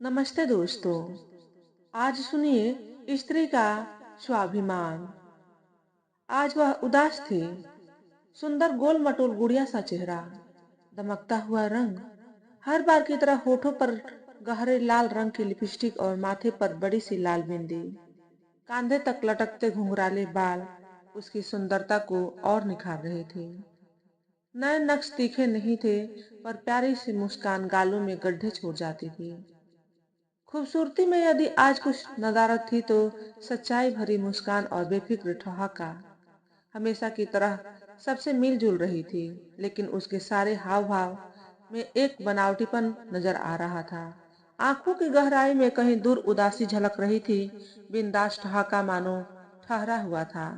नमस्ते दोस्तों। आज सुनिए स्त्री का स्वाभिमान। आज वह उदास थी। सुंदर गोल मटोल गुड़िया सा चेहरा, दमकता हुआ रंग, हर बार की तरह होठों पर गहरे लाल रंग की लिपस्टिक और माथे पर बड़ी सी लाल बिंदी, कांधे तक लटकते घुंघराले बाल उसकी सुंदरता को और निखार रहे थे। नए नक्श तीखे नहीं थे, पर प्यारी सी मुस्कान गालों में गड्ढे छोड़ जाती थी। खूबसूरती में यदि आज कुछ नदारत थी तो सच्चाई भरी मुस्कान और बेफिक्र ठहाका हमेशा की तरह सबसे मिलजुल रही थी। लेकिन उसके सारे हाव भाव में एक बनावटीपन नजर आ रहा था। आंखों की गहराई में कहीं दूर उदासी झलक रही थी। बिंदास ठहाका मानो ठहरा हुआ था।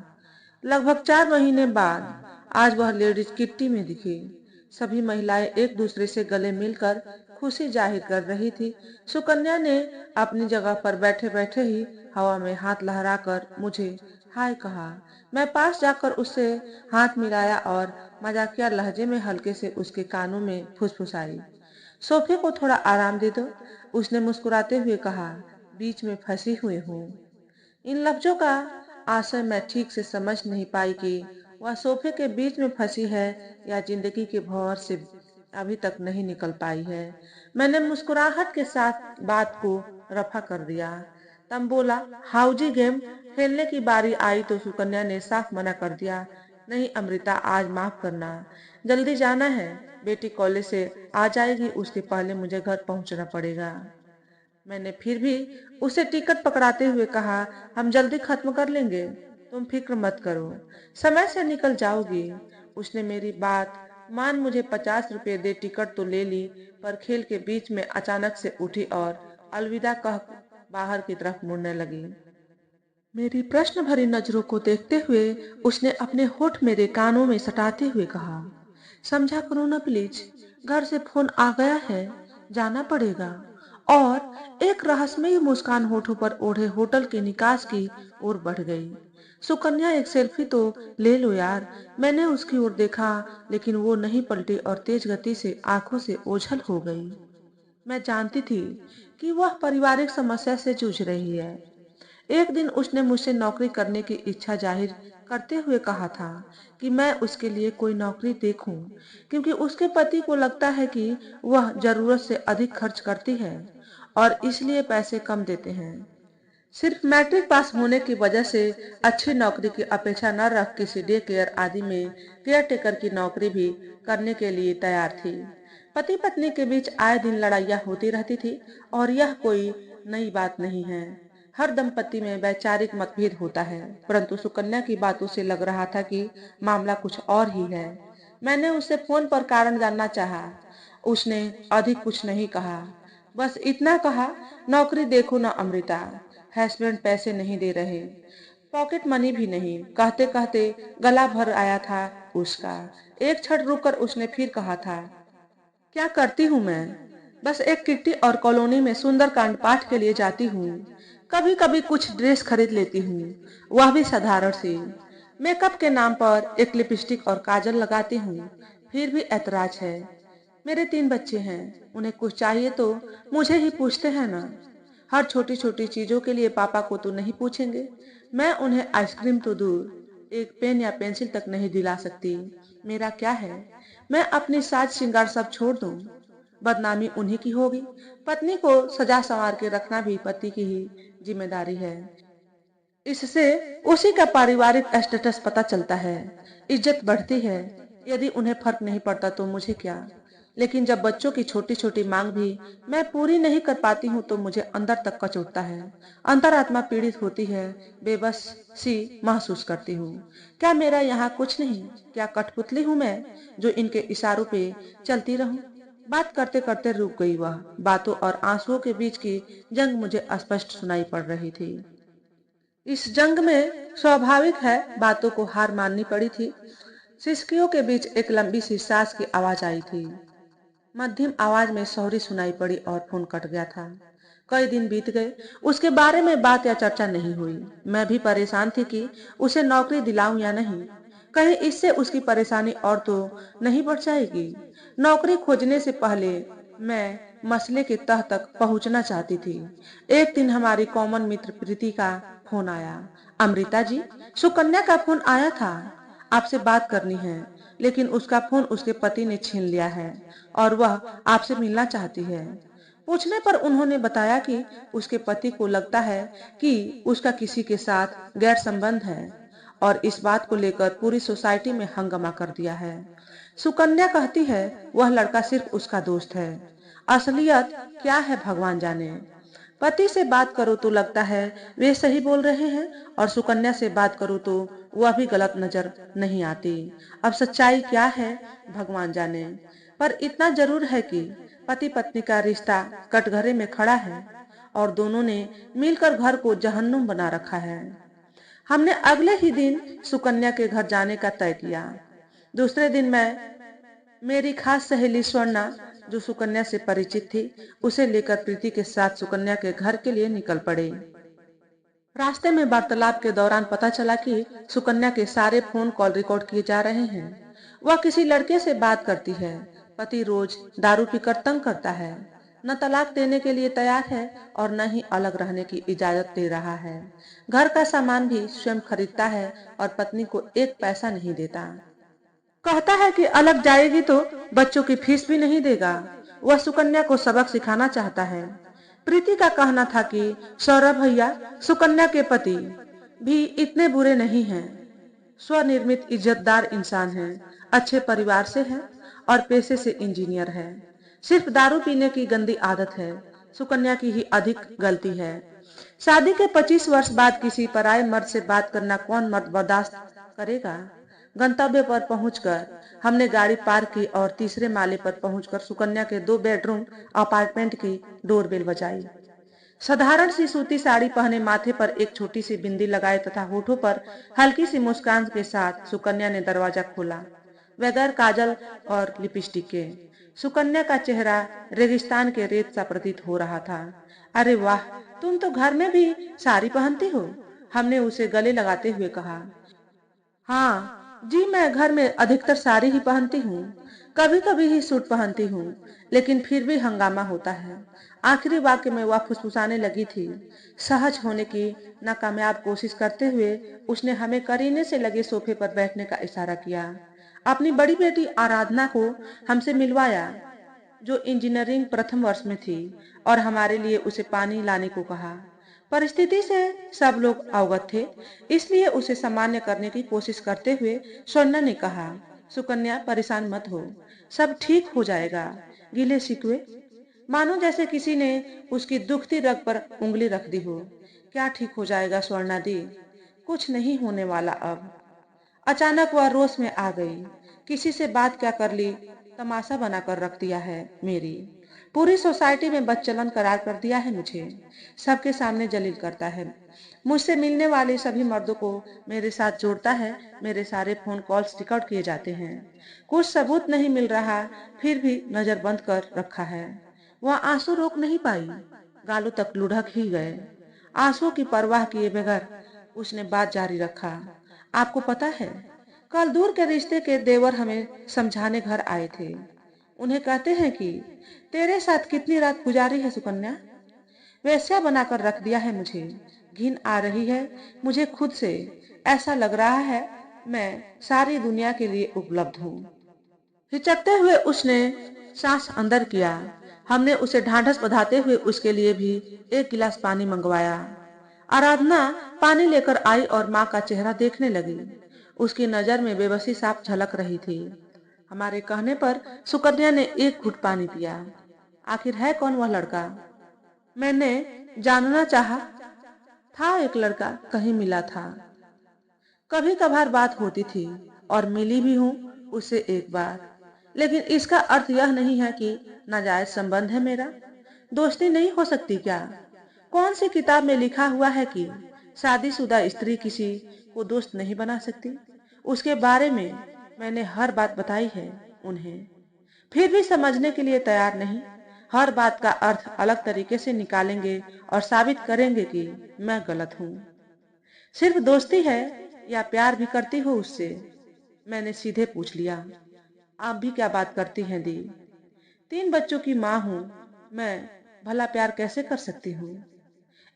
लगभग 4 महीने बाद आज वह लेडीज किट्टी में दिखी। सभी महिलाएं एक दूसरे से गले मिलकर खुशी जाहिर कर रही थी। सुकन्या ने अपनी जगह पर बैठे बैठे ही हवा में हाथ लहराकर मुझे हाय कहा। मैं पास जाकर उससे हाथ मिलाया और मजाकिया लहजे में हल्के से उसके कानों में फुसफुसाई। सोफे को थोड़ा आराम दे दो, उसने मुस्कुराते हुए कहा। बीच में फंसी हुई हूँ। इन लफ्जों का आशय मैं ठीक से समझ नहीं पाई कि वह सोफे के बीच में फंसी है या जिंदगी के भंवर से अभी तक नहीं निकल पाई है। मैंने मुस्कुराहट के साथ बात को रफा कर दिया। तब बोला, हाउजी गेम खेलने की बारी आई तो सुकन्या ने साफ मना कर दिया। नहीं अमृता, आज माफ करना, जल्दी जाना है। बेटी कॉलेज से आ जाएगी, उसके पहले मुझे घर पहुंचना पड़ेगा। मैंने फिर भी उसे टिकट पकड़ाते हुए कहा, हम जल्दी खत्म कर लेंगे, तुम फिक्र मत करो, समय से निकल जाओगी। उसने मेरी बात मान मुझे 50 रुपए दे टिकट तो ले ली, पर खेल के बीच में अचानक से उठी और अलविदा कह बाहर की तरफ मुड़ने लगी। मेरी प्रश्न भरी नजरों को देखते हुए उसने अपने होठ मेरे कानों में सटाते हुए कहा, समझा करो ना प्लीज, घर से फोन आ गया है, जाना पड़ेगा। और एक रहस्यमयी मुस्कान होठों पर ओढ़े होटल के निकास की ओर बढ़ गई। सुकन्या, एक सेल्फी तो ले लो यार। मैंने उसकी ओर देखा, लेकिन वो नहीं पलटी और तेज गति से आंखों से ओझल हो गई। मैं जानती थी कि वह पारिवारिक समस्या से जूझ रही है। एक दिन उसने मुझसे नौकरी करने की इच्छा जाहिर करते हुए कहा था कि मैं उसके लिए कोई नौकरी देखूं, क्योंकि उसके पति को लगता है कि वह जरूरत से अधिक खर्च करती है और इसलिए पैसे कम देते हैं। सिर्फ मैट्रिक पास होने की वजह से अच्छी नौकरी की अपेक्षा न रख किसी डे केयर आदि में केयर टेकर की नौकरी भी करने के लिए तैयार थी। पति पत्नी के बीच आए दिन लड़ाइयाँ होती रहती थी और यह कोई नई बात नहीं है। हर दंपति में वैचारिक मतभेद होता है, परंतु सुकन्या की बातों से लग रहा था कि मामला कुछ और ही है। मैंने उससे फोन पर कारण जानना चाहा। उसने अधिक कुछ नहीं कहा, बस इतना कहा, नौकरी देखो ना अमृता, हस्बैंड पैसे नहीं दे रहे, पॉकेट मनी भी नहीं। कहते कहते गला भर आया था उसका। एक क्षण रुककर उसने फिर कहा था, क्या करती हूँ मैं, बस एक किट्टी और कॉलोनी में सुंदरकांड पाठ के लिए जाती हूँ। कभी कभी कुछ ड्रेस खरीद लेती हूँ, वह भी साधारण सी। मेकअप के नाम पर एक लिपस्टिक और काजल लगाती हूँ। फिर भी ऐतराज है। मेरे 3 बच्चे हैं, उन्हें कुछ चाहिए तो मुझे ही पूछते हैं ना। हर छोटी छोटी चीजों के लिए पापा को तो नहीं पूछेंगे। मैं उन्हें आइसक्रीम तो दूर एक पेन या पेंसिल तक नहीं दिला सकती। मेरा क्या है, मैं अपनी साज श्रृंगार सब छोड़ दूं, बदनामी उन्हीं की होगी। पत्नी को सजा संवार के रखना भी पति की ही जिम्मेदारी है। इससे उसी का पारिवारिक स्टेटस पता चलता है, इज्जत बढ़ती है। यदि उन्हें फर्क नहीं पड़ता तो मुझे क्या। लेकिन जब बच्चों की छोटी छोटी मांग भी मैं पूरी नहीं कर पाती हूँ तो मुझे अंदर तक कच उठता है। अंतरात्मा पीड़ित होती है, बेबस सी महसूस करती हूँ। क्या मेरा यहाँ कुछ नहीं? क्या कठपुतली हूँ मैं, जो इनके इशारों पे चलती रहूं? बात करते करते रुक गई वह। बातों और आंसुओं के बीच की जंग मुझे स्पष्ट सुनाई पड़ रही थी। इस जंग में स्वाभाविक है बातों को हार माननी पड़ी थी। सिसकियों के बीच एक लंबी सी सांस की आवाज आई थी। मध्यम आवाज में सॉरी सुनाई पड़ी और फोन कट गया था। कई दिन बीत गए, उसके बारे में बात या चर्चा नहीं हुई। मैं भी परेशान थी कि उसे नौकरी दिलाऊं या नहीं। कहीं इससे उसकी परेशानी और तो नहीं बढ़ जाएगी। नौकरी खोजने से पहले मैं मसले के तह तक पहुंचना चाहती थी। एक दिन हमारी कॉमन मित्र प्रीति का फोन आया। अमृता जी, सुकन्या का फोन आया था, आपसे बात करनी है, लेकिन उसका फोन उसके पति ने छीन लिया है और वह आपसे मिलना चाहती है। पूछने पर उन्होंने बताया कि उसके पति को लगता है कि उसका किसी के साथ गैर संबंध है और इस बात को लेकर पूरी सोसाइटी में हंगामा कर दिया है। सुकन्या कहती है वह लड़का सिर्फ उसका दोस्त है, असलियत क्या है भगवान जाने। पति से बात करो तो लगता है वे सही बोल रहे हैं और सुकन्या से बात करो तो वह भी गलत नजर नहीं आती। अब सच्चाई क्या है भगवान जाने। पर इतना जरूर है कि पति पत्नी का रिश्ता कटघरे में खड़ा है और दोनों ने मिलकर घर को जहन्नुम बना रखा है। हमने अगले ही दिन सुकन्या के घर जाने का तय किया। दूसरे दिन मैं मेरी खास सहेली स्वर्णा, जो सुकन्या से परिचित थी, उसे लेकर प्रीति के साथ सुकन्या के घर के लिए निकल पड़े। रास्ते में वार्तालाप के दौरान पता चला कि सुकन्या के सारे फोन कॉल रिकॉर्ड किए जा रहे हैं। वह किसी लड़के से बात करती है। पति रोज दारू पीकर तंग करता है, न तलाक देने के लिए तैयार है और न ही अलग रहने की इजाजत दे रहा है। घर का सामान भी स्वयं खरीदता है और पत्नी को एक पैसा नहीं देता। कहता है कि अलग जाएगी तो बच्चों की फीस भी नहीं देगा। वह सुकन्या को सबक सिखाना चाहता है। प्रीति का कहना था कि सौरभ भैया, सुकन्या के पति भी इतने बुरे नहीं हैं। स्वनिर्मित इज्जतदार इंसान हैं, अच्छे परिवार से हैं और पेशे से इंजीनियर है। सिर्फ दारू पीने की गंदी आदत है। सुकन्या की ही अधिक गलती है। शादी के 25 वर्ष बाद किसी पराये मर्द से बात करना कौन मर्द बर्दाश्त करेगा। गंतव्य पर पहुंचकर हमने गाड़ी पार्क की और तीसरे माले पर पहुंचकर सुकन्या के 2 बेडरूम अपार्टमेंट की डोरबेल बजाई। साधारण सी सूती साड़ी पहने, माथे पर एक छोटी सी बिंदी लगाए तथा होठों पर हल्की सी मुस्कान के साथ सुकन्या ने दरवाजा खोला, बगैर काजल और लिपस्टिक के। सुकन्या का चेहरा रेगिस्तान के रेत सा प्रतीत हो रहा था। अरे वाह, तुम तो घर में भी साड़ी पहनती हो, हमने उसे गले लगाते हुए कहा। हाँ जी, मैं घर में अधिकतर साड़ी ही पहनती हूँ, कभी कभी ही सूट पहनती हूँ, लेकिन फिर भी हंगामा होता है। आखिरी वाक्य में वह फुसफुसाने लगी थी। सहज होने की नाकामयाब कोशिश करते हुए उसने हमें करीने से लगे सोफे पर बैठने का इशारा किया। अपनी बड़ी बेटी आराधना को हमसे मिलवाया, जो इंजीनियरिंग प्रथम वर्ष में थी, और हमारे लिए उसे पानी लाने को कहा। परिस्थिति से सब लोग अवगत थे, इसलिए उसे सामान्य करने की कोशिश करते हुए स्वर्णा ने कहा, सुकन्या परेशान मत हो, सब ठीक हो जाएगा। गिले शिकवे, मानो जैसे किसी ने उसकी दुखती रग पर उंगली रख दी हो। क्या ठीक हो जाएगा स्वर्णा दी, कुछ नहीं होने वाला अब। अचानक वह रोष में आ गई। किसी से बात क्या कर ली, तमाशा बनाकर रख दिया है मेरी। पूरी सोसाइटी में बदचलन करार कर दिया है मुझे। सबके सामने जलील करता है। मुझसे मिलने वाले सभी मर्दों को मेरे साथ जोड़ता है। मेरे सारे फोन कॉल्स रिकॉर्ड किए जाते हैं। कुछ सबूत नहीं मिल रहा, फिर भी नजर बंद कर रखा है। वह आंसू रोक नहीं पाई, गालों तक लुढ़क ही गए। आंसुओं की परवाह किए बगैर उसने बात जारी रखा। आपको पता है, कल दूर के रिश्ते के देवर हमें समझाने घर आए थे। उन्हें कहते हैं कि तेरे साथ कितनी रात गुजारी है सुकन्या, वैश्या बनाकर रख दिया है मुझे। घिन आ रही है मुझे खुद से। ऐसा लग रहा है मैं सारी दुनिया के लिए उपलब्ध हूँ। हिचकते हुए उसने सांस अंदर किया। हमने उसे ढांढस बंधाते हुए उसके लिए भी एक गिलास पानी मंगवाया। आराधना पानी लेकर आई और माँ का चेहरा देखने लगी। उसकी नजर में बेबसी साफ झलक रही थी। हमारे कहने पर सुकन्या ने एक घूंट पानी पिया। आखिर है कौन वह लड़का, मैंने जानना चाहा। था एक लड़का, कहीं मिला था, कभी कभार बात होती थी और मिली भी हूँ उससे एक बार, लेकिन इसका अर्थ यह नहीं है कि नाजायज संबंध है मेरा। दोस्ती नहीं हो सकती क्या? कौन सी किताब में लिखा हुआ है कि शादीशुदा स्त्री किसी को दोस्त नहीं बना सकती? उसके बारे में मैंने हर बात बताई है उन्हें, फिर भी समझने के लिए तैयार नहीं। हर बात का अर्थ अलग तरीके से निकालेंगे और साबित करेंगे कि मैं गलत हूँ। सिर्फ दोस्ती है या प्यार भी करती हो उससे? मैंने सीधे पूछ लिया। आप भी क्या बात करती हैं दी? 3 बच्चों की माँ हूँ, मैं भला प्यार कैसे कर सकती हूँ?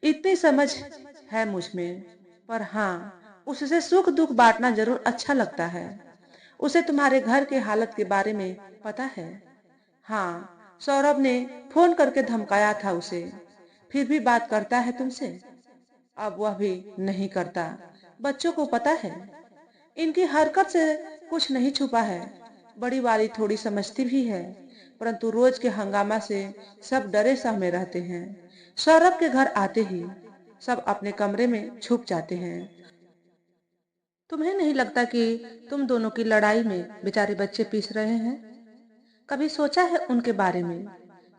इतनी समझ है मुझ में, पर हाँ, उससे सुख-दुःख बाँटना ज़रूर अच्छा लगता है। उसे तुम्हारे घर के हालत के बारे में पता है? हाँ, सौरभ ने फ़ोन करके धमकाया था उसे। फिर भी बात करता है तुमसे? अब वह भी नहीं करता। बच्चों को पता है, इनकी हरकत से कुछ नहीं छुपा है। बड़ी वाली थोड़ी समझती भी है, परंतु रोज के हंगामा से सब डरे सहमे रहते हैं। सौरभ के घर आते ही सब अपने कमरे में छुप जाते हैं। तुम्हें नहीं लगता कि तुम दोनों की लड़ाई में बेचारे बच्चे पीस रहे हैं? कभी सोचा है उनके बारे में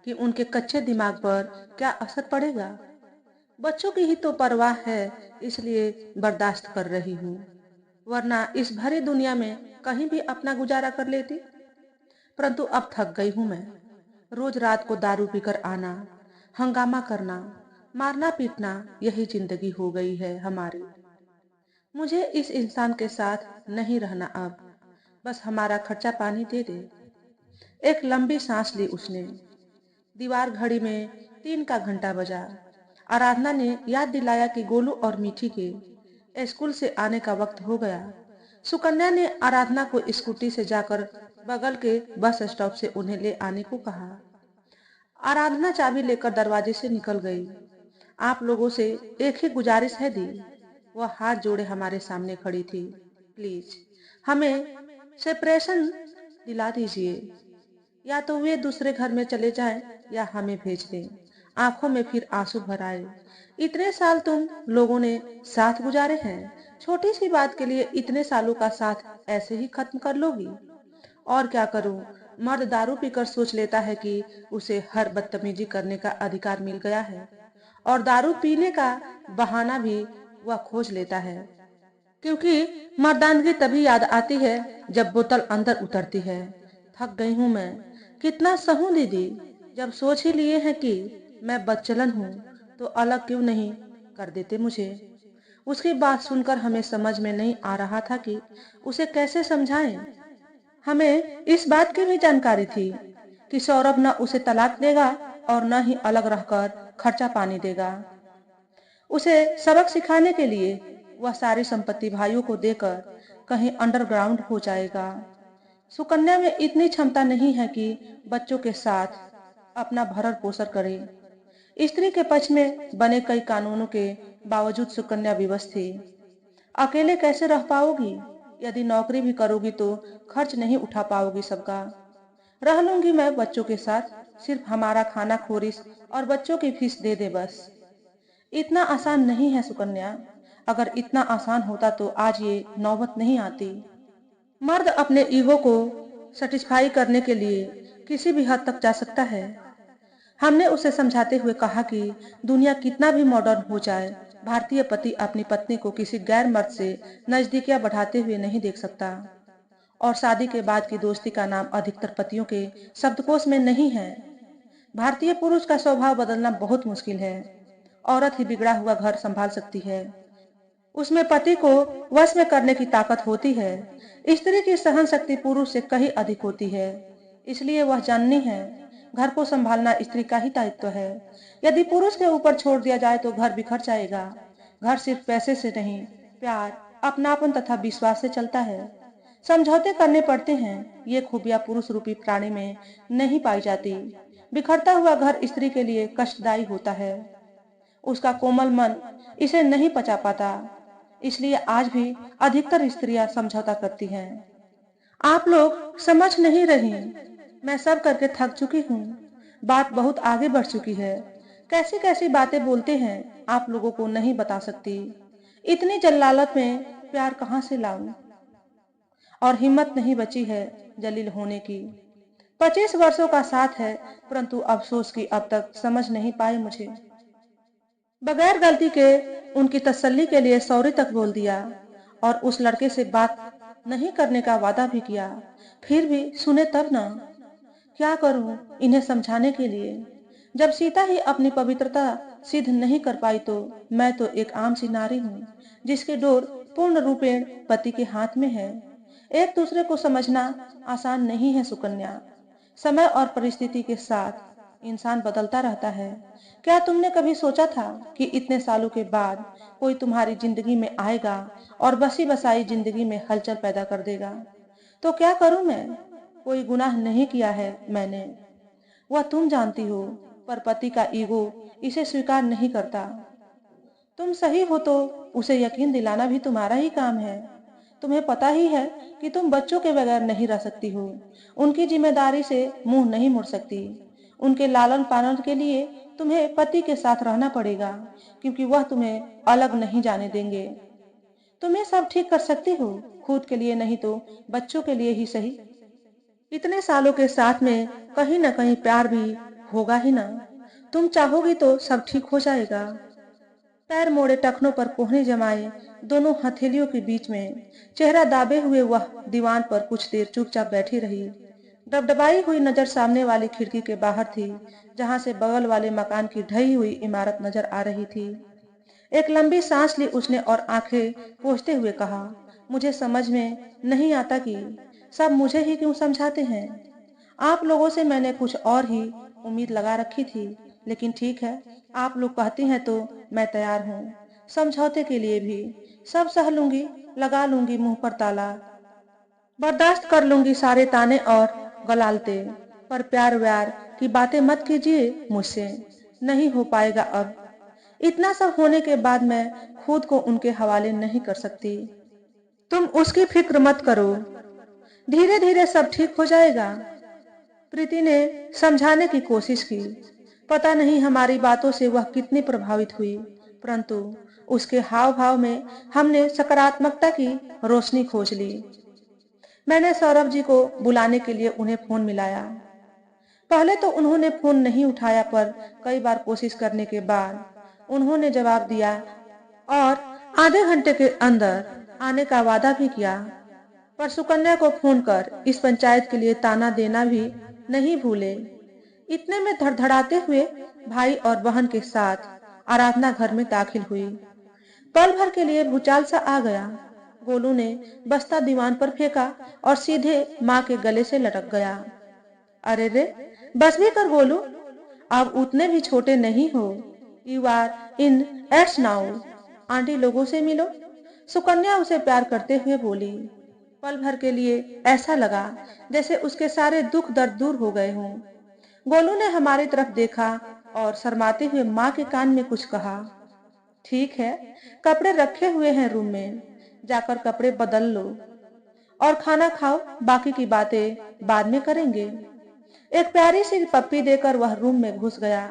कि उनके कच्चे दिमाग पर क्या असर पड़ेगा? बच्चों की ही तो परवाह है, इसलिए बर्दाश्त कर रही हूँ, वरना इस भरी दुनिया में कहीं भी अपना गुजारा कर लेती। परंतु अब थक गई हूं मैं। रोज रात को दारू पीकर आना, हंगामा करना, मारना पीटना, यही जिंदगी हो गई है हमारी। मुझे इस इंसान के साथ नहीं रहना अब। बस हमारा खर्चा पानी दे दे। एक लंबी सांस ली उसने। दीवार घड़ी में 3 का घंटा बजा। आराधना ने याद दिलाया कि गोलू और मीठी के स्कूल से आने का वक्त हो गया। सुकन्या ने आराधना को स्कूटी से जाकर बगल के बस स्टॉप से उन्हें ले आने को कहा। आराधना चाबी लेकर दरवाजे से निकल गई। आप लोगों से एक ही गुजारिश है दी। वह हाथ जोड़े हमारे सामने खड़ी थी। प्लीज, हमें सेपरेशन दिला दीजिए। या तो वे दूसरे घर में चले जाएं या हमें भेज दें। आंखों में फिर आंसू भर आए। इतने साल तुम लोगों ने साथ गुजारे हैं, छोटी सी बात के लिए इतने सालों का साथ ऐसे ही खत्म कर लोगी? और क्या करूं? मर्द दारू पीकर सोच लेता है कि उसे हर बदतमीजी करने का अधिकार मिल गया है, और दारू पीने का बहाना भी वह खोज लेता है, क्योंकि मर्दानगी तभी याद आती है जब बोतल अंदर उतरती है। थक गई हूं मैं। कितना सहूं दीदी? जब सोच ही लिए हैं कि मैं बदचलन हूँ, तो अलग क्यों नहीं कर देते मुझे? उसकी बात सुनकर हमें समझ में नहीं आ रहा था कि उसे कैसे समझाएं। हमें इस बात की भी जानकारी थी कि सौरभ न उसे तलाक देगा और न ही अलग रहकर खर्चा पानी देगा। उसे सबक सिखाने के लिए वह सारी संपत्ति भाइयों को देकर कहीं अंडरग्राउंड हो जाएगा। सुकन्या में इतनी क्षमता नहीं है कि बच्चों के साथ अपना भरण पोषण करे। स्त्री के पक्ष में बने कई कानूनों के बावजूद सुकन्या विवश थी। अकेले कैसे रह पाओगी? यदि नौकरी भी करोगी तो खर्च नहीं उठा पाओगी सबका। रह लूंगी मैं बच्चों के साथ, सिर्फ हमारा खाना खोरिस और बच्चों की फीस दे दे बस। इतना आसान नहीं है सुकन्या। अगर इतना आसान होता तो आज ये नौबत नहीं आती। मर्द अपने ईगो को सेटिस्फाई करने के लिए किसी भी हद तक जा सकता है। हमने उसे समझाते हुए कहा कि दुनिया कितना भी मॉडर्न हो जाए, भारतीय पति अपनी पत्नी को किसी गैर मर्द से नजदीकियां बढ़ाते हुए नहीं देख सकता। और शादी के बाद की दोस्ती का नाम अधिकतर पतियों के शब्दकोश में नहीं है। भारतीय पुरुष का स्वभाव बदलना बहुत मुश्किल है। औरत ही बिगड़ा हुआ घर संभाल सकती है। उसमें पति को वश में करने की ताकत होती है। स्त्री की सहन शक्ति पुरुष से कहीं अधिक होती है। इसलिए वह जाननी है, घर को संभालना स्त्री का ही दायित्व है। यदि पुरुष के ऊपर छोड़ दिया जाए तो घर बिखर जाएगा। घर सिर्फ पैसे से नहीं, प्यार, अपनापन तथा विश्वास से चलता है। समझौते करने पड़ते हैं। ये खूबियां पुरुष रूपी प्राणी में नहीं पाई जाती। बिखरता हुआ घर स्त्री के लिए कष्टदायी होता है। उसका कोमल मन इसे नहीं पचा पाता। इसलिए आज भी अधिकतर स्त्रियां समझौता करती हैं। आप लोग समझ नहीं रही। मैं सब करके थक चुकी हूँ। बात बहुत आगे बढ़ चुकी है। कैसी कैसी बातें बोलते हैं, आप लोगों को नहीं बता सकती। इतनी जल्लालत में प्यार कहाँ से लाऊं? और हिम्मत नहीं बची है जलील होने की। 25 वर्षों का साथ है, परंतु अफसोस की अब तक समझ नहीं पाए मुझे। बगैर गलती के उनकी तसल्ली के लिए सॉरी तक बोल दिया, और उस लड़के से बात नहीं करने का वादा भी किया। फिर भी सुने तब ना। क्या करूं इन्हें समझाने के लिए? जब सीता ही अपनी पवित्रता सिद्ध नहीं कर पाई तो मैं तो एक आम सी नारी हूँ, जिसकी डोर पूर्ण रूपेण पति के हाथ में है। एक दूसरे को समझना आसान नहीं है सुकन्या। समय और परिस्थिति के साथ इंसान बदलता रहता है। क्या तुमने कभी सोचा था कि इतने सालों के बाद कोई तुम्हारी जिंदगी में आएगा और बसी बसाई जिंदगी में हलचल पैदा कर देगा? तो क्या करूं मैं? कोई गुनाह नहीं किया है मैंने, वह तुम जानती हो, पर पति का ईगो इसे स्वीकार नहीं करता। तुम सही हो तो उसे यकीन दिलाना भी तुम्हारा ही काम है। तुम्हें पता ही है कि तुम बच्चों के बगैर नहीं रह सकती हो, उनकी जिम्मेदारी से मुंह नहीं मोड़ सकती। उनके लालन पालन के लिए तुम्हें पति के साथ रहना पड़ेगा, क्योंकि वह तुम्हें अलग नहीं जाने देंगे। तुम ये सब ठीक कर सकती हो, खुद के लिए नहीं तो बच्चों के लिए ही सही। इतने सालों के साथ में कहीं ना कहीं प्यार भी होगा ही ना। तुम चाहोगी तो सब ठीक हो जाएगा। पैर मोड़े, टखनों पर कोहनी जमाए, दोनों हथेलियों के बीच में चेहरा दाबे हुए वह दीवान पर कुछ देर चुपचाप बैठी रही। डबडबाई हुई नजर सामने वाली खिड़की के बाहर थी, जहां से बगल वाले मकान की ढही हुई इमारत नजर आ रही थी। एक लंबी सांस ली उसने और आंखें पोंछते हुए कहा, मुझे समझ में नहीं आता कि सब मुझे ही क्यों समझाते हैं। आप लोगों से मैंने कुछ और ही उम्मीद लगा रखी थी, लेकिन ठीक है, आप लोग कहती हैं तो मैं तैयार हूँ। समझौते के लिए भी सब सह लूंगी, लगा लूंगी मुंह पर ताला, बर्दाश्त कर लूंगी सारे ताने और गलालते। पर प्यार व्यार की बातें मत कीजिए मुझसे, नहीं हो पाएगा अब। इतना सब होने के बाद मैं खुद को उनके हवाले नहीं कर सकती। तुम उसकी फिक्र मत करो, धीरे धीरे सब ठीक हो जाएगा। प्रीति ने समझाने की कोशिश की। पता नहीं हमारी बातों से वह कितनी प्रभावित हुई, परंतु उसके हाव भाव में हमने सकारात्मकता की रोशनी खोज ली। मैंने सौरभ जी को बुलाने के लिए उन्हें फोन मिलाया। पहले तो उन्होंने फोन नहीं उठाया, पर कई बार कोशिश करने के बाद उन्होंने जवाब दिया और आधे घंटे के अंदर आने का वादा भी किया। पर सुकन्या को फोन कर इस पंचायत के लिए ताना देना भी नहीं भूले। इतने में धड़धड़ाते हुए भाई और बहन के साथ आराधना घर में दाखिल हुई। पल भर के लिए भूचाल सा आ गया। गोलू ने बस्ता दीवान पर फेंका और सीधे माँ के गले से लटक गया। अरे रे, बस भी कर गोलू, अब उतने भी छोटे नहीं हो। You are in eights now. Aunty लोगों से मिलो, सुकन्या उसे प्यार करते हुए बोली। पल भर के लिए ऐसा लगा जैसे उसके सारे दुख दर्द दूर हो गए हों। गोलू ने हमारी तरफ देखा और शर्माते हुए माँ के कान में कुछ कहा। ठीक है, कपड़े रखे हुए हैं रूम में, जाकर कपड़े बदल लो और खाना खाओ, बाकी की बातें बाद में करेंगे। एक प्यारी सी पप्पी देकर वह रूम में घुस गया।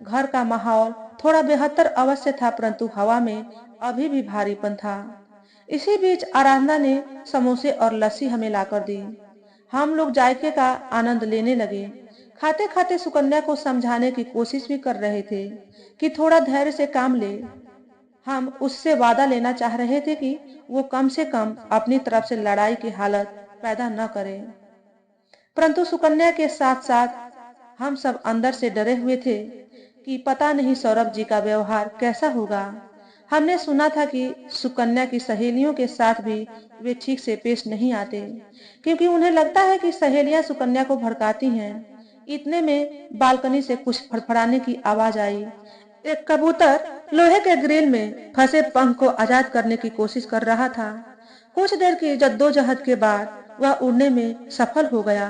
घर का माहौल थोड़ा बेहतर अवश्य था, परंतु हवा में अभी भी भारीपन था। इसी बीच आराधना ने समोसे और लस्सी हमें लाकर दी। हम लोग जायके का आनंद लेने लगे। खाते खाते सुकन्या को समझाने की कोशिश भी कर रहे थे कि थोड़ा धैर्य से काम ले। हम उससे वादा लेना चाह रहे थे कि वो कम से कम अपनी तरफ से लड़ाई की हालत पैदा न करे। परंतु सुकन्या के साथ साथ हम सब अंदर से डरे हुए थे कि पता नहीं सौरभ जी का व्यवहार कैसा होगा। हमने सुना था कि सुकन्या की सहेलियों के साथ भी वे ठीक से पेश नहीं आते, क्योंकि उन्हें लगता है कि सहेलियां सुकन्या को भड़काती हैं। इतने में बालकनी से कुछ फड़फड़ाने की आवाज आई। एक कबूतर लोहे के ग्रिल में फंसे पंख को आजाद करने की कोशिश कर रहा था। कुछ देर की जद्दोजहद के बाद वह उड़ने में सफल हो गया,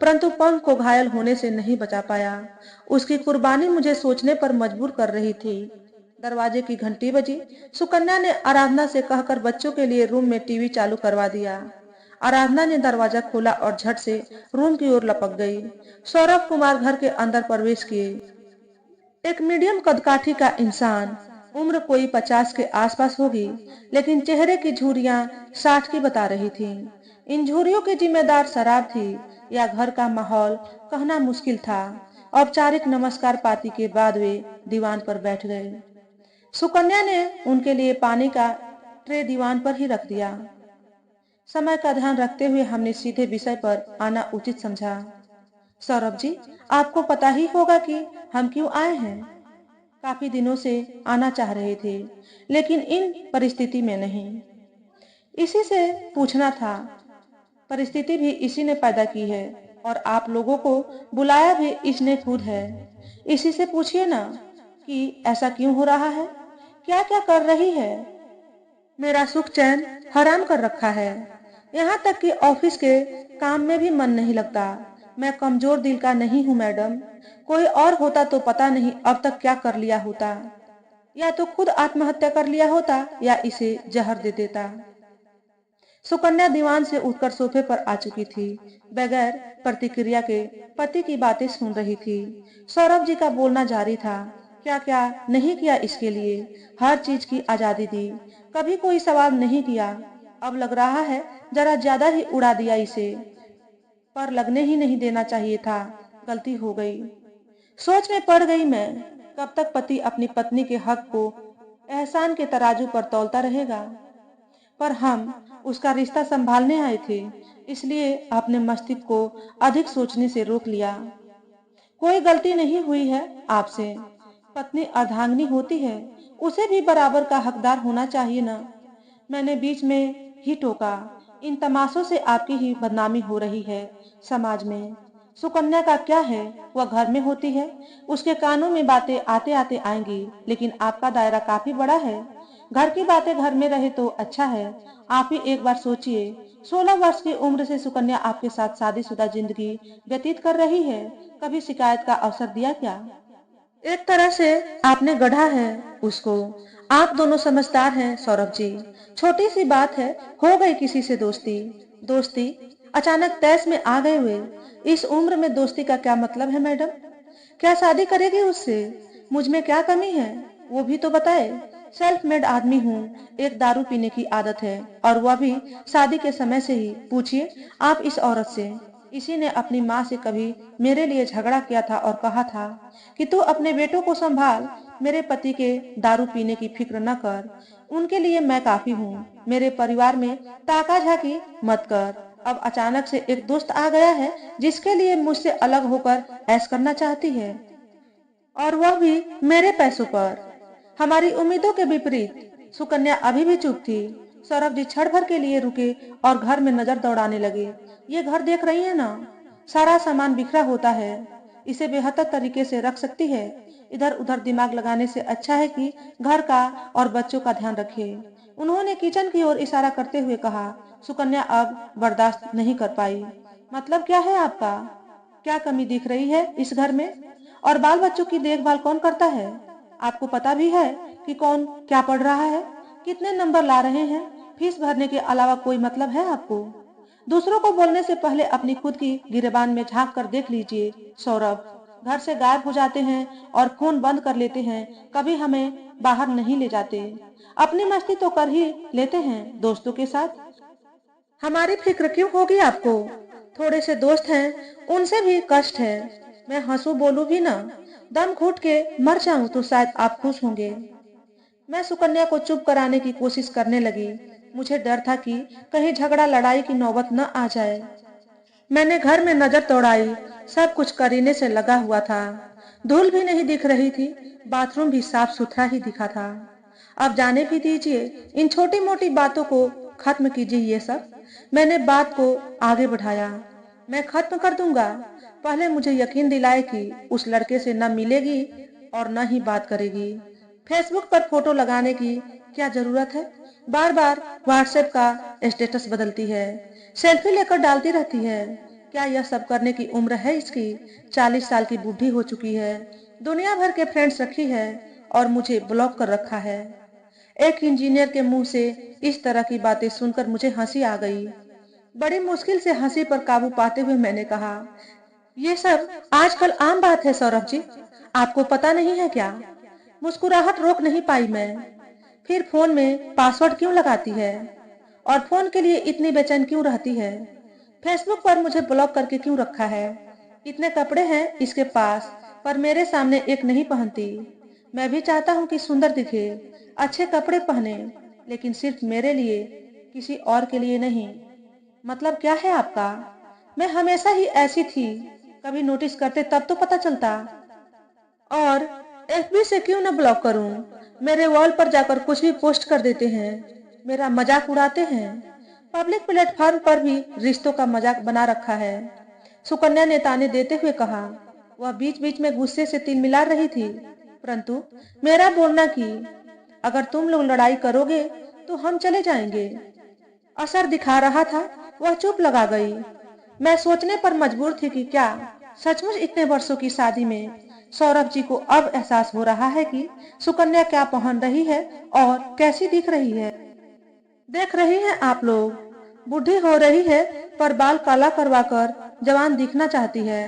परंतु पंख को घायल होने से नहीं बचा पाया। उसकी कुर्बानी मुझे सोचने पर मजबूर कर रही थी। दरवाजे की घंटी बजी। सुकन्या ने आराधना से कहकर बच्चों के लिए रूम में टीवी चालू करवा दिया। आराधना ने दरवाजा खोला और झट से रूम की ओर लपक गई। सौरभ कुमार घर के अंदर प्रवेश किए। एक मीडियम कदकाठी का इंसान, उम्र कोई 50 के आसपास होगी, लेकिन चेहरे की झुर्रियां 60 की बता रही थीं। इन झुर्रियों की जिम्मेदार शराब थी या घर का माहौल, कहना मुश्किल था। औपचारिक नमस्कार पाती के बाद वे दीवान पर बैठ गए। सुकन्या ने उनके लिए पानी का ट्रे दीवान पर ही रख दिया। समय का ध्यान रखते हुए हमने सीधे विषय पर आना उचित समझा। सौरभ जी, आपको पता ही होगा कि हम क्यों आए हैं। काफी दिनों से आना चाह रहे थे, लेकिन इन परिस्थिति में नहीं। इसी से पूछना था। परिस्थिति भी इसी ने पैदा की है और आप लोगों को बुलाया भी इसने खुद है। इसी से पूछिए ना कि ऐसा क्यों हो रहा है, क्या क्या कर रही है। मेरा सुख चैन हराम कर रखा है। यहाँ तक कि ऑफिस के काम में भी मन नहीं लगता। मैं कमजोर दिल का नहीं हूँ मैडम। कोई और होता तो पता नहीं अब तक क्या कर लिया होता। या तो खुद आत्महत्या कर लिया होता या इसे जहर दे देता। सुकन्या दीवान से उठकर सोफे पर आ चुकी थी। बगैर प्रतिक्रिया के पति की बातें सुन रही थी। सौरभ जी का बोलना जारी था। क्या क्या नहीं किया इसके लिए, हर चीज की आजादी दी, कभी कोई सवाल नहीं किया। अब लग रहा है जरा ज्यादा ही उड़ा दिया इसे, पर लगने ही नहीं देना चाहिए था। गलती हो गई। सोच में पड़ गई मैं। कब तक पति अपनी पत्नी के हक को एहसान के तराजू पर तौलता रहेगा। पर हम उसका रिश्ता संभालने आए थे, इसलिए अपने मस्तिष्क को अधिक सोचने से रोक लिया। कोई गलती नहीं हुई है आपसे। पत्नी अर्धांगिनी होती है, उसे भी बराबर का हकदार होना चाहिए ना। मैंने बीच में ही टोका। इन तमाशों से आपकी ही बदनामी हो रही है समाज में। सुकन्या का क्या है, वह घर में होती है, उसके कानों में बातें आते आते आएंगी, लेकिन आपका दायरा काफी बड़ा है। घर की बातें घर में रहे तो अच्छा है। आप ही एक बार सोचिए, 16 वर्ष की उम्र से सुकन्या आपके साथ शादीशुदा जिंदगी व्यतीत कर रही है। कभी शिकायत का अवसर दिया क्या। एक तरह से आपने गढ़ा है उसको। आप दोनों समझदार हैं सौरभ जी। छोटी सी बात है, हो गई किसी से दोस्ती। दोस्ती अचानक तैस में आ गए हुए। इस उम्र में दोस्ती का क्या मतलब है मैडम। क्या शादी करेगी उससे। मुझ में क्या कमी है, वो भी तो बताए। सेल्फ मेड आदमी हूँ। एक दारू पीने की आदत है, और वह भी शादी के समय से ही। पूछिए आप इस औरत से। इसी ने अपनी माँ से कभी मेरे लिए झगड़ा किया था और कहा था कि तू अपने बेटों को संभाल, मेरे पति के दारू पीने की फिक्र न कर, उनके लिए मैं काफी हूँ। मेरे परिवार में ताका झाकी मत कर। अब अचानक से एक दोस्त आ गया है जिसके लिए मुझसे अलग होकर ऐश करना चाहती है, और वह भी मेरे पैसों पर। हमारी उम्मीदों के विपरीत। सुकन्या अभी भी चुप थी। सौरभ जी क्षण भर के लिए रुके और घर में नजर दौड़ाने लगे। ये घर देख रही है ना, सारा सामान बिखरा होता है। इसे बेहतर तरीके से रख सकती है। इधर उधर दिमाग लगाने से अच्छा है कि घर का और बच्चों का ध्यान रखे। उन्होंने किचन की ओर इशारा करते हुए कहा। सुकन्या अब बर्दाश्त नहीं कर पाई। मतलब क्या है आपका, क्या कमी दिख रही है इस घर में। और बाल बच्चों की देखभाल कौन करता है। आपको पता भी है कि कौन क्या पढ़ रहा है, कितने नंबर ला रहे हैं। फीस भरने के अलावा कोई मतलब है आपको। दूसरों को बोलने से पहले अपनी खुद की गिरेबान में झांक कर देख लीजिए सौरभ। घर से गायब हो जाते हैं और फोन बंद कर लेते हैं, कभी हमें बाहर नहीं ले जाते। अपनी मस्ती तो कर ही लेते हैं दोस्तों के साथ। हमारी फिक्र क्यों होगी आपको। थोड़े से दोस्त हैं, उनसे भी कष्ट है। मैं हंसू बोलूं भी ना, दम घुट के मर जाऊं तो शायद आप खुश होंगे। मैं सुकन्या को चुप कराने की कोशिश करने लगी। मुझे डर था कि कहीं झगड़ा लड़ाई की नौबत न आ जाए। मैंने घर में नजर दौड़ाई। सब कुछ करीने से लगा हुआ था। धूल भी नहीं दिख रही थी। बाथरूम भी साफ सुथरा ही दिखा था। अब जाने भी दीजिए, इन छोटी मोटी बातों को खत्म कीजिए ये सब। मैंने बात को आगे बढ़ाया। मैं खत्म कर दूंगा। पहले मुझे यकीन दिलाए कि उस लड़के से न मिलेगी और न ही बात करेगी। फेसबुक पर फोटो लगाने की क्या जरूरत है। बार बार व्हाट्सएप का स्टेटस बदलती है, सेल्फी लेकर डालती रहती है। क्या यह सब करने की उम्र है इसकी। 40 साल की बुढ़ी हो चुकी है। दुनिया भर के फ्रेंड्स रखी है और मुझे ब्लॉक कर रखा है। एक इंजीनियर के मुंह से इस तरह की बातें सुनकर मुझे हंसी आ गई। बड़ी मुश्किल से हंसी पर काबू पाते हुए मैंने कहा, ये सब आजकल आम बात है सौरभ जी, आपको पता नहीं है क्या। मुस्कुराहट रोक नहीं पाई मैं। फिर फोन में पासवर्ड क्यों लगाती है, और फोन के लिए इतनी बेचैन क्यों रहती है। फेसबुक पर मुझे ब्लॉक करके क्यों रखा है। इतने कपड़े हैं इसके पास, पर मेरे सामने एक नहीं पहनती। मैं भी चाहता हूँ कि सुंदर दिखे, अच्छे कपड़े पहने, लेकिन सिर्फ मेरे लिए, किसी और के लिए नहीं। मतलब क्या है आपका। मैं हमेशा ही ऐसी थी, कभी नोटिस करते तब तो पता चलता। और एफबी से क्यों न ब्लॉक करूं। मेरे वॉल पर जाकर कुछ भी पोस्ट कर देते हैं, मेरा मजाक उड़ाते हैं। पब्लिक प्लेटफॉर्म पर भी रिश्तों का मजाक बना रखा है। सुकन्या ने ताने देते हुए कहा। वह बीच बीच में गुस्से से तिलमिला रही थी, परंतु मेरा बोलना कि अगर तुम लोग लड़ाई करोगे तो हम चले जाएंगे असर दिखा रहा था। वह चुप लगा गई। मैं सोचने पर मजबूर थी कि क्या सचमुच इतने वर्षों की शादी में सौरभ जी को अब एहसास हो रहा है कि सुकन्या क्या पहन रही है और कैसी दिख रही है। देख रही हैं आप लोग, बूढ़ी हो रही है पर बाल काला करवाकर जवान दिखना चाहती है,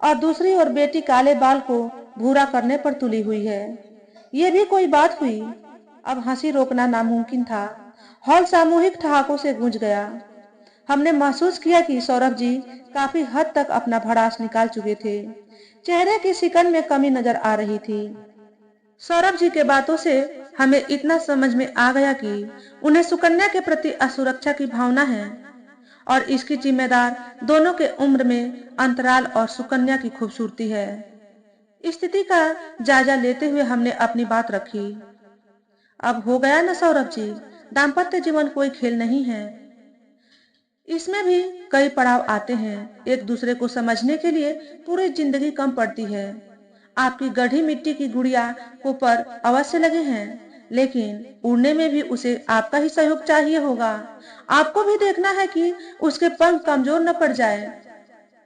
और दूसरी ओर बेटी काले बाल को भूरा करने पर तुली हुई है। ये भी कोई बात हुई। अब हंसी रोकना नामुमकिन था। हॉल सामूहिक ठहाकों से गूंज गया। हमने महसूस किया कि सौरभ जी काफी हद तक अपना भड़ास निकाल चुके थे। चेहरे की सिकन में कमी नजर आ रही थी। सौरभ जी के बातों से हमें इतना समझ में आ गया कि उन्हें सुकन्या के प्रति असुरक्षा की भावना है, और इसकी जिम्मेदार दोनों के उम्र में अंतराल और सुकन्या की खूबसूरती है। स्थिति का जायजा लेते हुए हमने अपनी बात रखी। अब हो गया ना सौरभ जी, दाम्पत्य जीवन कोई खेल नहीं है। इसमें भी कई पड़ाव आते हैं। एक दूसरे को समझने के लिए पूरी जिंदगी कम पड़ती है। आपकी गढ़ी मिट्टी की गुड़िया को पर अवश्य लगे हैं, लेकिन उड़ने में भी उसे आपका ही सहयोग चाहिए होगा। आपको भी देखना है कि उसके पंख कमजोर न पड़ जाए।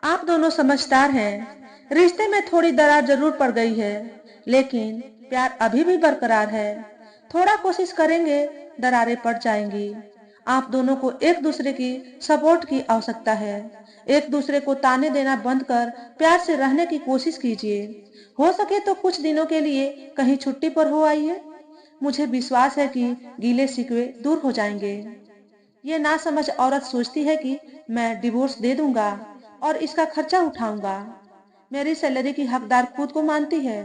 आप दोनों समझदार हैं। रिश्ते में थोड़ी दरार जरूर पड़ गई है, लेकिन प्यार अभी भी बरकरार है। थोड़ा कोशिश करेंगे, दरारें पड़ जाएंगी। आप दोनों को एक दूसरे की सपोर्ट की आवश्यकता है। एक दूसरे को ताने देना बंद कर प्यार से रहने की कोशिश कीजिए। हो सके तो कुछ दिनों के लिए कहीं छुट्टी पर हो आइए। मुझे विश्वास है कि गीले शिकवे दूर हो जाएंगे। ये नासमझ औरत सोचती है कि मैं डिवोर्स दे दूंगा और इसका खर्चा उठाऊंगा। मेरी सैलरी की हकदार खुद को मानती है।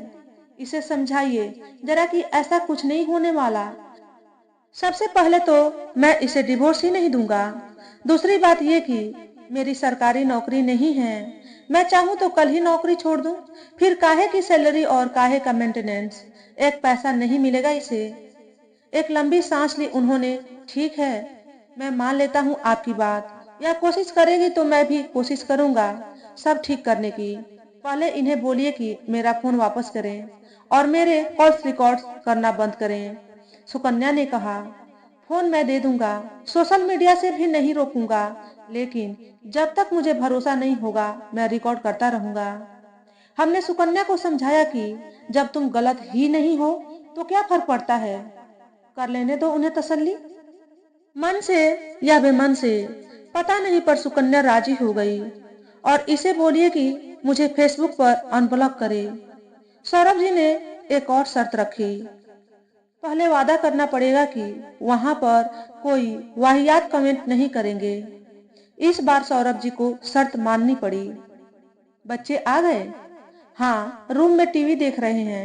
इसे समझाइए जरा कि ऐसा कुछ नहीं होने वाला। सबसे पहले तो मैं इसे डिवोर्स ही नहीं दूंगा। दूसरी बात ये कि मेरी सरकारी नौकरी नहीं है। मैं चाहूं तो कल ही नौकरी छोड़ दूं। फिर काहे की सैलरी और काहे का मेंटेनेंस। एक पैसा नहीं मिलेगा इसे। एक लंबी सांस ली उन्होंने। ठीक है, मैं मान लेता हूँ आपकी बात। या कोशिश करेगी तो मैं भी कोशिश करूंगा सब ठीक करने की। पहले इन्हें बोलिए कि मेरा फोन वापस करें और मेरे कॉल्स रिकॉर्ड करना बंद करें। सुकन्या ने कहा। फोन मैं दे दूंगा, सोशल मीडिया से भी नहीं रोकूंगा, लेकिन जब तक मुझे भरोसा नहीं होगा मैं रिकॉर्ड करता रहूंगा। हमने सुकन्या को समझाया कि जब तुम गलत ही नहीं हो तो क्या फर्क पड़ता है। कर लेने दो उन्हें तसल्ली। मन से या बेमन से पता नहीं, पर सुकन्या राजी हो गई। और इसे बोलिए कि मुझे फेसबुक पर अनब्लॉक करे। सौरभ जी ने एक और शर्त रखी। पहले वादा करना पड़ेगा कि वहां पर कोई वाहियात कमेंट नहीं करेंगे। इस बार सौरभ जी को शर्त माननी पड़ी। बच्चे आ गए? हाँ, रूम में टीवी देख रहे हैं।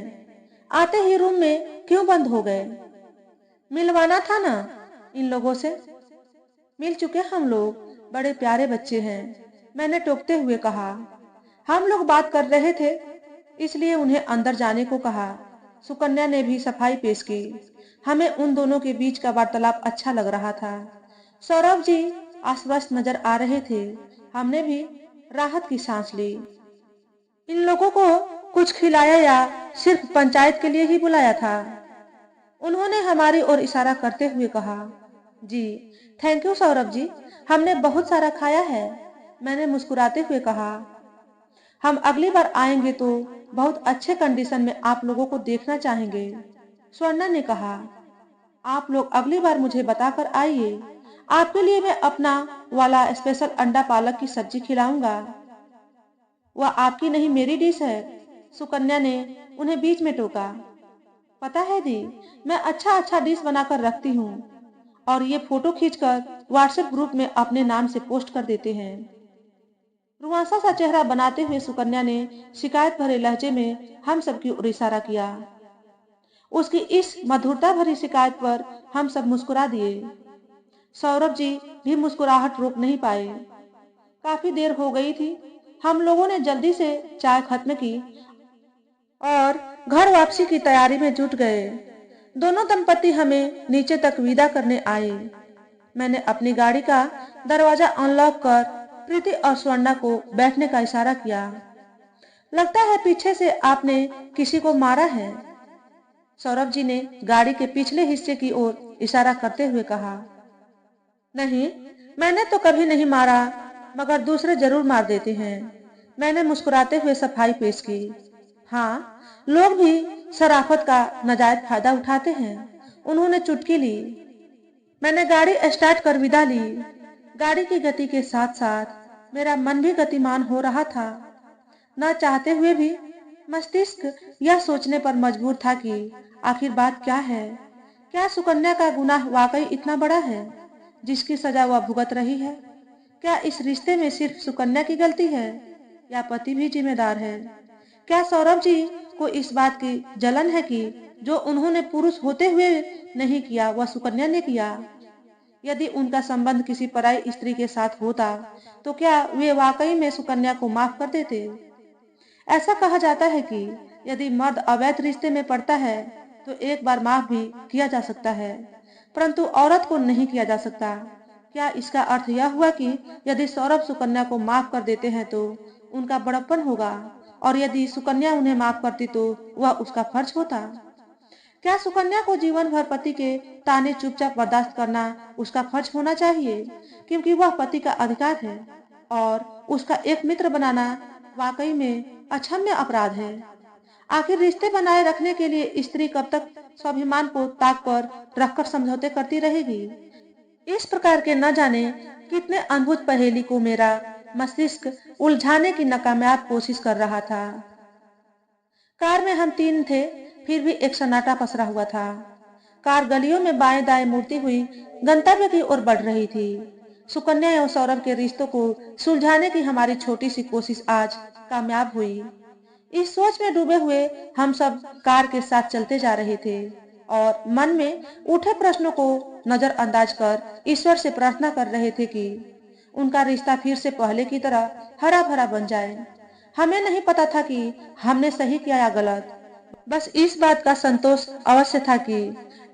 आते ही रूम में क्यों बंद हो गए? मिलवाना था ना इन लोगों से। मिल चुके हम लोग, बड़े प्यारे बच्चे हैं, मैंने टोकते हुए कहा। हम लोग बात कर रहे थे, इसलिए उन्हें अंदर जाने को कहा। सुकन्या ने भी सफाई पेश की। हमें उन दोनों के बीच का वार्तालाप अच्छा लग रहा था। सौरभ जी आश्वस्त नजर आ रहे थे। हमने भी राहत की सांस ली। इन लोगों को कुछ खिलाया या सिर्फ पंचायत के लिए ही बुलाया था? उन्होंने हमारी ओर इशारा करते हुए कहा। जी, थैंक यू सौरभ जी, हमने बहुत सारा खाया है, मैंने मुस्कुराते हुए कहा। हम अगली बार आएंगे तो बहुत अच्छे कंडीशन में आप लोगों को देखना चाहेंगे, स्वर्णा ने कहा। आप लोग अगली बार मुझे बताकर आइए। आपके लिए मैं अपना वाला स्पेशल अंडा पालक की सब्जी खिलाऊंगा। वह आपकी नहीं मेरी डिश है, सुकन्या ने उन्हें बीच में टोका। पता है दी, मैं अच्छा अच्छा डिश बनाकर रखती हूँ, और ये फोटो खींचकर व्हाट्सएप ग्रुप में अपने नाम से पोस्ट कर देते हैं। रुआसा सा चेहरा बनाते हुए सुकन्या ने शिकायत भरे लहजे में हम सबकी ओर इशारा किया। उसकी इस मधुरता भरी शिकायत पर हम सब मुस्कुरा दिए। सौरभ जी भी मुस्कुराहट रोक नहीं पाए। काफी देर हो गई थी। हम लोगों ने जल्दी से चाय खत्म की और घर वापसी की तैयारी में जुट गए। दोनों दंपति हमें नीचे तक विदा करने आए। मैंने अपनी गाड़ी का दरवाजा अनलॉक कर प्रीति और स्वर्णा को बैठने का इशारा किया। लगता है पीछे से आपने किसी को मारा है, सौरभ जी ने गाड़ी के पिछले हिस्से की ओर इशारा करते हुए कहा। नहीं, मैंने तो कभी नहीं मारा, मगर दूसरे जरूर मार देते हैं, मैंने मुस्कुराते हुए सफाई पेश की। हाँ, लोग भी शराफत का नाजायज फायदा उठाते हैं, उन्होंने चुटकी ली। मैंने गाड़ी स्टार्ट कर विदा ली। गाड़ी की गति के साथ साथ मेरा मन भी गतिमान हो रहा था। न चाहते हुए भी मस्तिष्क यह सोचने पर मजबूर था कि आखिर बात क्या है। क्या सुकन्या का गुनाह वाकई इतना बड़ा है जिसकी सजा वह भुगत रही है? क्या इस रिश्ते में सिर्फ सुकन्या की गलती है या पति भी जिम्मेदार है? क्या सौरभ जी को इस बात की जलन है कि जो उन्होंने पुरुष होते हुए नहीं किया वह सुकन्या ने किया? यदि उनका संबंध किसी पराई स्त्री के साथ होता तो क्या वे वाकई में सुकन्या को माफ कर देते? ऐसा कहा जाता है कि यदि मर्द अवैध रिश्ते में पड़ता है तो एक बार माफ भी किया जा सकता है, परंतु औरत को नहीं किया जा सकता। क्या इसका अर्थ यह हुआ कि यदि सौरभ सुकन्या को माफ कर देते हैं तो उनका बड़प्पन होगा, और यदि सुकन्या उन्हें माफ करती तो वह उसका फर्ज होता? क्या सुकन्या को जीवन भर पति के ताने चुपचाप बर्दाश्त करना उसका फर्ज होना चाहिए, क्योंकि वह पति का अधिकार है और उसका एक मित्र बनाना वाकई में अक्षम्य अपराध है? आखिर रिश्ते बनाए रखने के लिए स्त्री कब तक स्वाभिमान को ताक पर रखकर समझौते करती रहेगी? इस प्रकार के न जाने कितने अद्भुत पहेली को मेरा मस्तिष्क उलझाने की नाकामयाब कोशिश कर रहा था। कार में हम तीन थे, फिर भी एक सन्नाटा पसरा हुआ था। कार गलियों में बाएं दाएं मुड़ती हुई गंतव्य की ओर बढ़ रही थी। सुकन्या एवं सौरभ के रिश्तों को सुलझाने की हमारी छोटी सी कोशिश आज कामयाब हुई। इस सोच में डूबे हुए हम सब कार के साथ चलते जा रहे थे और मन में उठे प्रश्नों को नजरअंदाज कर ईश्वर से प्रार्थना कर रहे थे कि उनका रिश्ता फिर से पहले की तरह हरा भरा बन जाए। हमें नहीं पता था कि हमने सही किया या गलत, बस इस बात का संतोष अवश्य था कि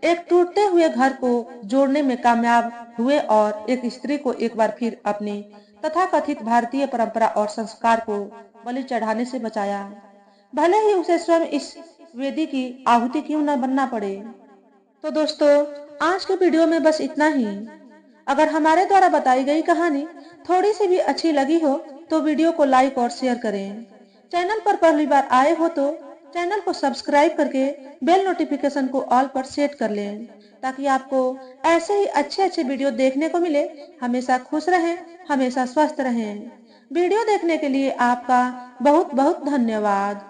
एक टूटते हुए घर को जोड़ने में कामयाब हुए और एक स्त्री को एक बार फिर अपनी तथाकथित भारतीय परंपरा और संस्कार को बलि चढ़ाने से बचाया, भले ही उसे स्वयं इस वेदी की आहुति क्यों न बनना पड़े। तो दोस्तों, आज के वीडियो में बस इतना ही। अगर हमारे द्वारा बताई गई कहानी थोड़ी सी भी अच्छी लगी हो तो वीडियो को लाइक और शेयर करें। चैनल पर पहली बार आए हो तो चैनल को सब्सक्राइब करके बेल नोटिफिकेशन को ऑल पर सेट कर लें, ताकि आपको ऐसे ही अच्छे अच्छे वीडियो देखने को मिले। हमेशा खुश रहें, हमेशा स्वस्थ रहें। वीडियो देखने के लिए आपका बहुत बहुत धन्यवाद।